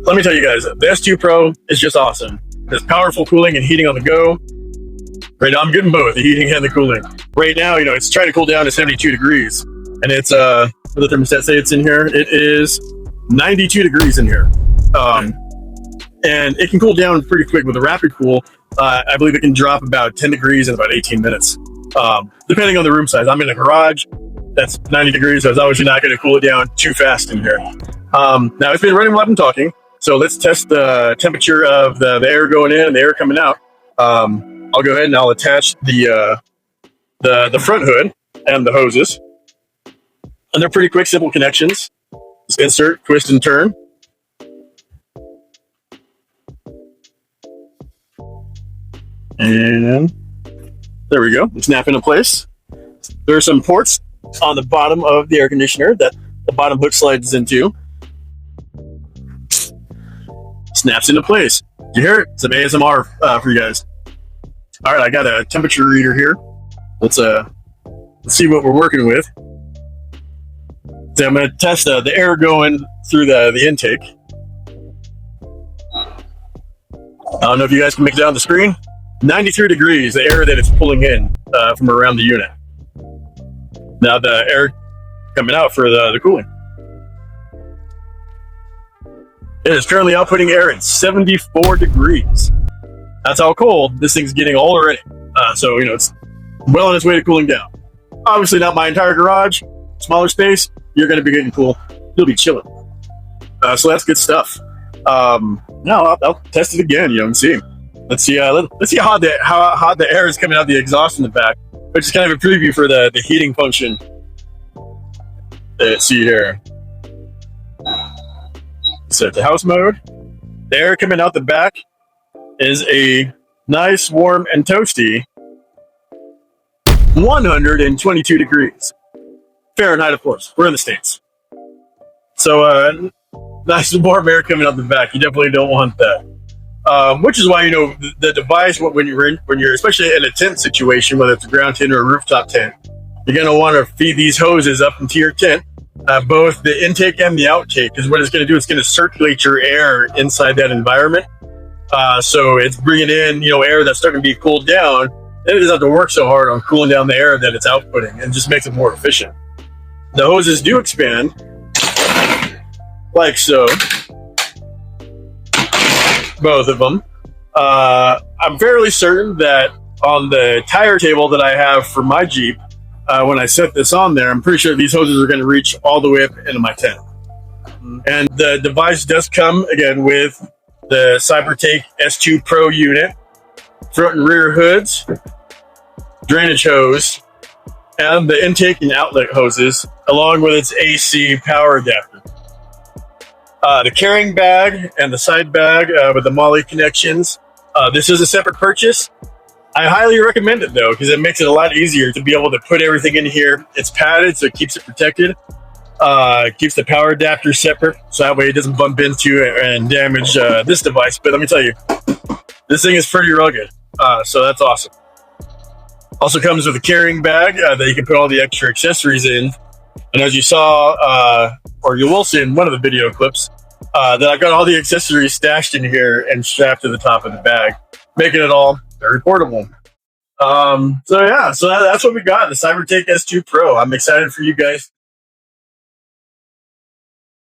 Let me tell you guys, the S2 Pro is just awesome. There's powerful cooling and heating on the go. Right now, I'm getting both, the heating and the cooling. Right now, it's trying to cool down to 72 degrees. And it's, what the thermostat say it's in here? It is 92 degrees in here. And it can cool down pretty quick with a rapid cool. I believe it can drop about 10 degrees in about 18 minutes, depending on the room size. I'm in a garage that's 90 degrees, so it's obviously not going to cool it down too fast in here. Now, it's been running while I've been talking, so let's test the temperature of the air going in and the air coming out. I'll go ahead and I'll attach the front hood and the hoses. And they're pretty quick, simple connections. Just insert, twist, and turn. And there we go. Snap into place. There are some ports on the bottom of the air conditioner that the bottom hook slides into. Snaps into place. You hear it? Some ASMR for you guys. All right, I got a temperature reader here. Let's see what we're working with. So I'm going to test the air going through the intake. I don't know if you guys can make it out on the screen. 93 degrees, the air that it's pulling in from around the unit. Now the air coming out for the cooling. It is currently outputting air at 74 degrees. That's how cold this thing's getting already. So, it's well on its way to cooling down. Obviously not my entire garage, smaller space, you're going to be getting cool. You'll be chilling. So that's good stuff. Now I'll test it again, and see. Let's see how hot the air is coming out the exhaust in the back, which is kind of a preview for the heating function. Let's see here. Set to house mode. The air coming out the back is a nice, warm, and toasty 122 degrees. Fahrenheit, of course. We're in the States. So, nice warm air coming out the back. You definitely don't want that. Which is why, the device, when you're especially in a tent situation, whether it's a ground tent or a rooftop tent, you're going to want to feed these hoses up into your tent, both the intake and the outtake, because what it's going to do, it's going to circulate your air inside that environment. So it's bringing in, air that's starting to be cooled down. Then it doesn't have to work so hard on cooling down the air that it's outputting, and just makes it more efficient. The hoses do expand, like so. Both of them. I'm fairly certain that on the tire table that I have for my Jeep, when I set this on there, I'm pretty sure these hoses are going to reach all the way up into my tent. And the device does come, again, with the CYBERTAKE S2 Pro unit, front and rear hoods, drainage hose, and the intake and outlet hoses, along with its AC power adapter. The carrying bag and the side bag with the MOLLE connections. This is a separate purchase. I highly recommend it, though, because it makes it a lot easier to be able to put everything in here. It's padded, so it keeps it protected. Keeps the power adapter separate, so that way it doesn't bump into and damage this device. But let me tell you, this thing is pretty rugged, so that's awesome. Also comes with a carrying bag that you can put all the extra accessories in. And as you saw, or you will see in one of the video clips, that I've got all the accessories stashed in here and strapped to the top of the bag, making it all very portable. So that's what we got, the CYBERTAKE S2 Pro. I'm excited for you guys